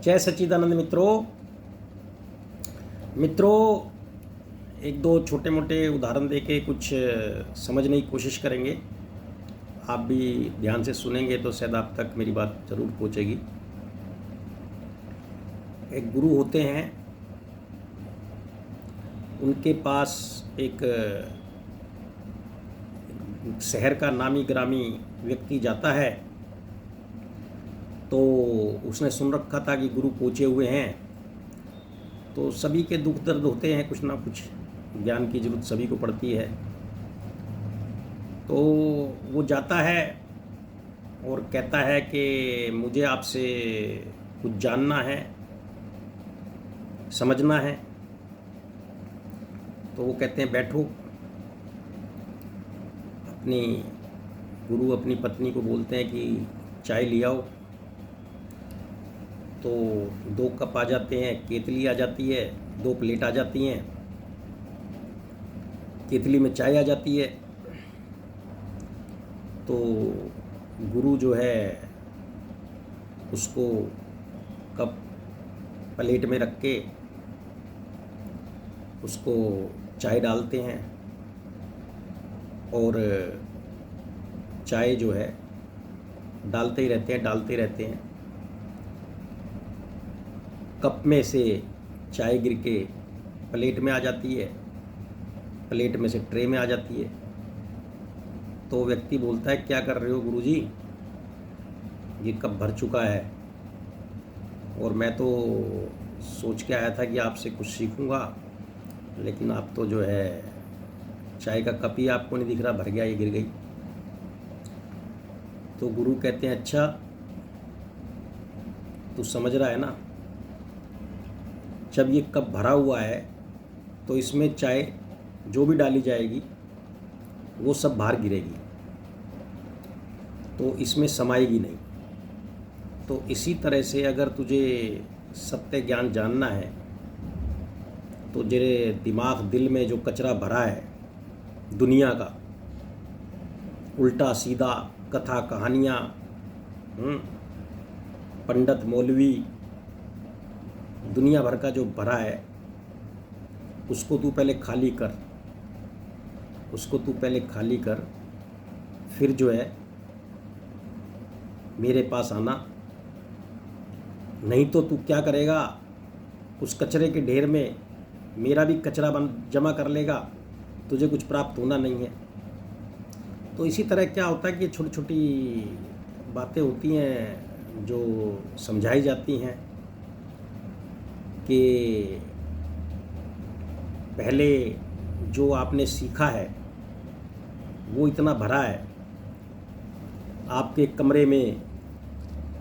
जय सच्चिदानंद मित्रों एक दो छोटे मोटे उदाहरण देके कुछ समझने की कोशिश करेंगे। आप भी ध्यान से सुनेंगे तो शायद आप तक मेरी बात ज़रूर पहुंचेगी। एक गुरु होते हैं, उनके पास एक शहर का नामी ग्रामी व्यक्ति जाता है तो उसने सुन रखा था कि गुरु पहुँचे हुए हैं, तो सभी के दुख दर्द होते हैं, कुछ ना कुछ ज्ञान की ज़रूरत सभी को पड़ती है। तो वो जाता है और कहता है कि मुझे आपसे कुछ जानना है, समझना है। तो वो कहते हैं बैठो। गुरु अपनी पत्नी को बोलते हैं कि चाय ले आओ। तो 2 कप आ जाते हैं, केतली आ जाती है, 2 प्लेट आ जाती हैं, केतली में चाय आ जाती है। तो गुरु जो है उसको कप प्लेट में रख के उसको चाय डालते हैं और चाय जो है डालते ही रहते हैं। कप में से चाय गिर के प्लेट में आ जाती है, प्लेट में से ट्रे में आ जाती है। तो व्यक्ति बोलता है क्या कर रहे हो गुरुजी, ये कप भर चुका है और मैं तो सोच के आया था कि आपसे कुछ सीखूंगा, लेकिन आप तो जो है चाय का कप ही आपको नहीं दिख रहा, भर गया, ये गिर गई। तो गुरु कहते हैं अच्छा तू समझ रहा है ना, जब ये कप भरा हुआ है तो इसमें चाय जो भी डाली जाएगी वो सब बाहर गिरेगी, तो इसमें समाएगी नहीं। तो इसी तरह से अगर तुझे सत्य ज्ञान जानना है तो तेरे दिमाग दिल में जो कचरा भरा है दुनिया का, उल्टा सीधा कथा कहानियाँ, पंडित मौलवी, दुनिया भर का जो भरा है उसको तू पहले खाली कर, फिर जो है मेरे पास आना। नहीं तो तू क्या करेगा, उस कचरे के ढेर में मेरा भी कचरा जमा कर लेगा, तुझे कुछ प्राप्त होना नहीं है। तो इसी तरह क्या होता है कि छोटी छोटी बातें होती हैं जो समझाई जाती हैं कि पहले जो आपने सीखा है वो इतना भरा है, आपके कमरे में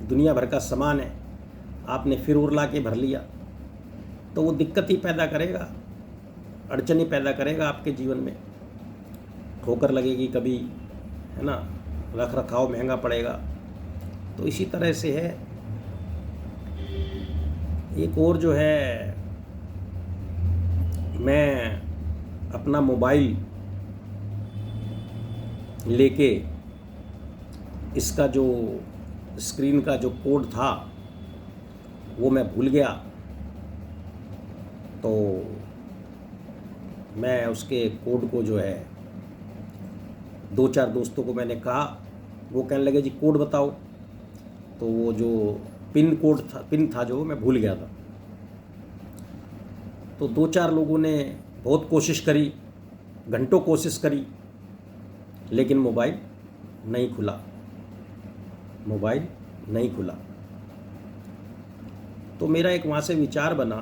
दुनिया भर का सामान है, आपने फिर और ला के भर लिया, तो वो दिक्कत ही पैदा करेगा, अड़चन ही पैदा करेगा आपके जीवन में। ठोकर लगेगी कभी, है ना, रख रखाव महंगा पड़ेगा। तो इसी तरह से है। एक और जो है, मैं अपना मोबाइल लेके इसका जो स्क्रीन का जो कोड था वो मैं भूल गया। तो मैं उसके कोड को जो है 2-4 दोस्तों को मैंने कहा, वो कहने लगे जी कोड बताओ। तो वो जो पिन था जो मैं भूल गया था। तो 2-4 लोगों ने बहुत कोशिश करी, घंटों कोशिश करी, लेकिन मोबाइल नहीं खुला। तो मेरा एक वहाँ से विचार बना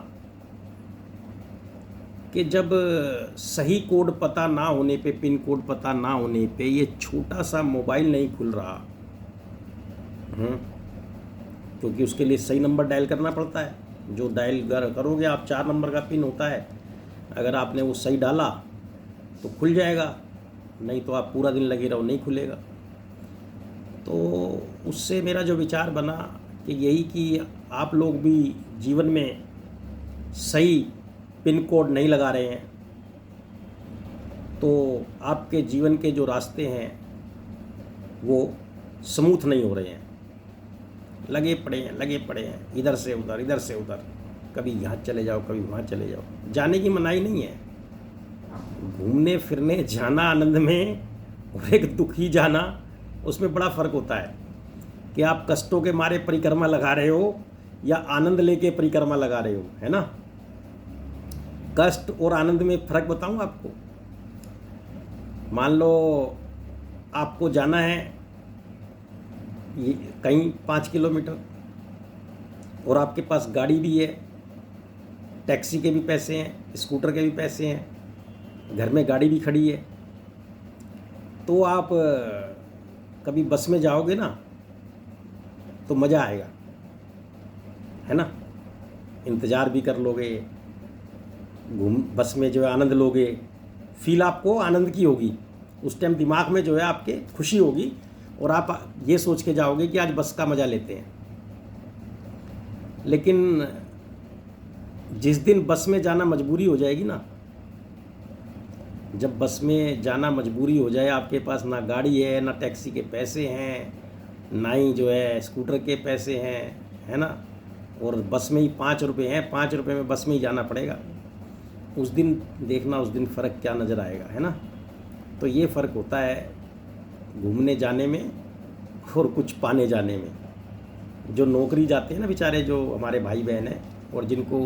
कि जब सही कोड पता ना होने पे, पिन कोड पता ना होने पे ये छोटा सा मोबाइल नहीं खुल रहा, क्योंकि उसके लिए सही नंबर डायल करना पड़ता है। जो डायल करोगे आप, 4 नंबर का पिन होता है, अगर आपने वो सही डाला तो खुल जाएगा, नहीं तो आप पूरा दिन लगे रहो, नहीं खुलेगा। तो उससे मेरा जो विचार बना कि यही कि आप लोग भी जीवन में सही पिन कोड नहीं लगा रहे हैं तो आपके जीवन के जो रास्ते हैं वो स्मूथ नहीं हो रहे हैं। लगे पड़े हैं, इधर से उधर, कभी यहाँ चले जाओ, कभी वहाँ चले जाओ। जाने की मनाही नहीं है, घूमने फिरने जाना आनंद में, और एक दुखी जाना, उसमें बड़ा फर्क होता है कि आप कष्टों के मारे परिक्रमा लगा रहे हो या आनंद लेके परिक्रमा लगा रहे हो, है ना। कष्ट और आनंद में फर्क बताऊं आपको। मान लो आपको जाना है कहीं 5 किलोमीटर और आपके पास गाड़ी भी है, टैक्सी के भी पैसे हैं, स्कूटर के भी पैसे हैं, घर में गाड़ी भी खड़ी है, तो आप कभी बस में जाओगे ना तो मज़ा आएगा, है ना। इंतज़ार भी कर लोगे, बस में जो है आनंद लोगे, फील आपको आनंद की होगी। उस टाइम दिमाग में जो है आपके खुशी होगी और आप ये सोच के जाओगे कि आज बस का मज़ा लेते हैं। लेकिन जिस दिन बस में जाना मजबूरी हो जाएगी ना, जब बस में जाना मजबूरी हो जाए, आपके पास ना गाड़ी है, ना टैक्सी के पैसे हैं, ना ही जो है स्कूटर के पैसे हैं, है ना, और बस में ही 5 रुपये हैं, 5 रुपये में बस में ही जाना पड़ेगा, उस दिन देखना, उस दिन फ़र्क क्या नज़र आएगा, है ना। तो ये फ़र्क होता है घूमने जाने में और कुछ पाने जाने में। जो नौकरी जाते हैं ना बेचारे, जो हमारे भाई बहन हैं और जिनको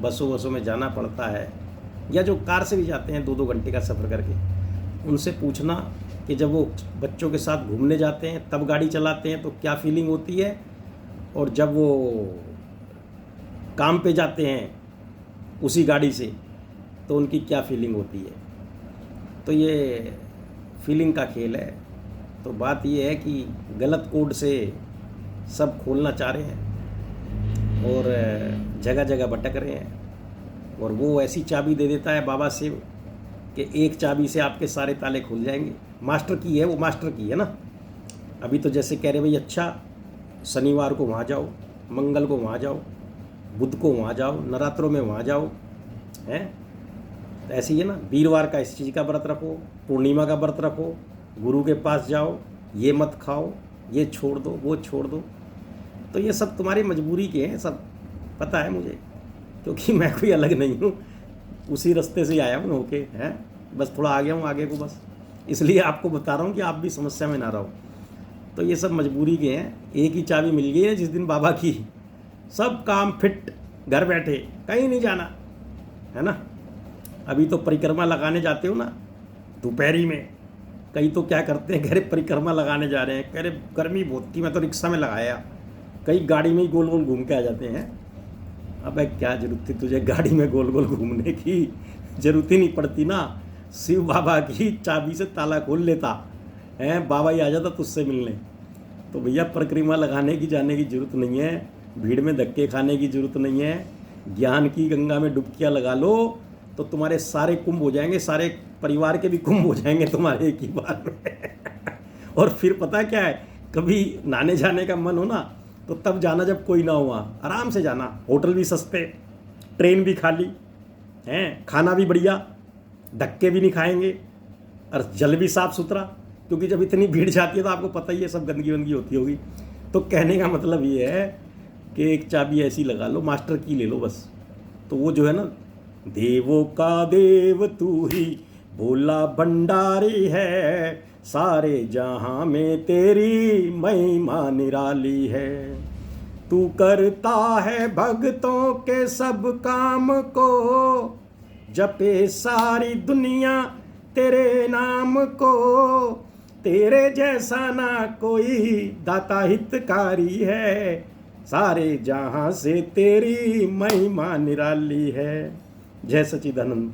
बसों में जाना पड़ता है, या जो कार से भी जाते हैं 2-2 घंटे का सफ़र करके, उनसे पूछना कि जब वो बच्चों के साथ घूमने जाते हैं तब गाड़ी चलाते हैं तो क्या फीलिंग होती है, और जब वो काम पे जाते हैं उसी गाड़ी से तो उनकी क्या फीलिंग होती है। तो ये फीलिंग का खेल है। तो बात ये है कि गलत कोड से सब खोलना चाह रहे हैं और जगह जगह भटक रहे हैं, और वो ऐसी चाबी दे देता है बाबा शिव कि एक चाबी से आपके सारे ताले खुल जाएंगे। मास्टर की है वो, मास्टर की है ना। अभी तो जैसे कह रहे भाई अच्छा शनिवार को वहाँ जाओ, मंगल को वहाँ जाओ, बुध को वहाँ जाओ, नवरात्रों में वहाँ जाओ, हैं। तो ऐसे ही है ना, वीरवार का इस चीज़ का व्रत रखो, पूर्णिमा का व्रत रखो, गुरु के पास जाओ, ये मत खाओ, ये छोड़ दो, वो छोड़ दो। तो ये सब तुम्हारी मजबूरी के हैं, सब पता है मुझे, क्योंकि मैं कोई अलग नहीं हूँ, उसी रास्ते से आया हूँ होके, हैं। बस थोड़ा आ गया हूँ आगे को, बस इसलिए आपको बता रहा हूँ कि आप भी समस्या में ना रहो। तो ये सब मजबूरी के हैं। एक ही चाबी मिल गई है जिस दिन बाबा की, सब काम फिट, घर बैठे, कहीं नहीं जाना, है ना। अभी तो परिक्रमा लगाने जाते हो ना दोपहरी में, कई तो क्या करते हैं, कह रहे परिक्रमा लगाने जा रहे हैं, कह रहे गर्मी बहुत थी, मैं तो रिक्शा में लगाया, कई गाड़ी में ही गोल गोल घूम के आ जाते हैं। अबे क्या जरूरत थी तुझे गाड़ी में गोल गोल घूमने की, जरूरत ही नहीं पड़ती ना। शिव बाबा की चाबी से ताला खोल लेता है, बाबा ही आ जाता तुझसे मिलने। तो भैया परिक्रमा लगाने की जाने की जरूरत नहीं है, भीड़ में धक्के खाने की जरूरत नहीं है। ज्ञान की गंगा में डुबकियाँ लगा लो तो तुम्हारे सारे कुंभ हो जाएंगे, सारे परिवार के भी कुंभ हो जाएंगे तुम्हारे एक ही बार में। और फिर पता क्या है, कभी नहाने जाने का मन हो ना तो तब जाना जब कोई ना हो, वहाँ आराम से जाना, होटल भी सस्ते, ट्रेन भी खाली हैं, खाना भी बढ़िया, धक्के भी नहीं खाएंगे, और जल भी साफ़ सुथरा, क्योंकि जब इतनी भीड़ जाती है तो आपको पता ही है सब गंदगी वंदगी होती होगी। तो कहने का मतलब ये है कि एक चाबी ऐसी लगा लो, मास्टर की ले लो बस। तो वो जो है ना, देवों का देव तू ही भोला भंडारी है, सारे जहां में तेरी महिमा निराली है। तू करता है भक्तों के सब काम को, जपे सारी दुनिया तेरे नाम को, तेरे जैसा ना कोई दाता हितकारी है, सारे जहां से तेरी महिमा निराली है। जय सच्चिदानंद।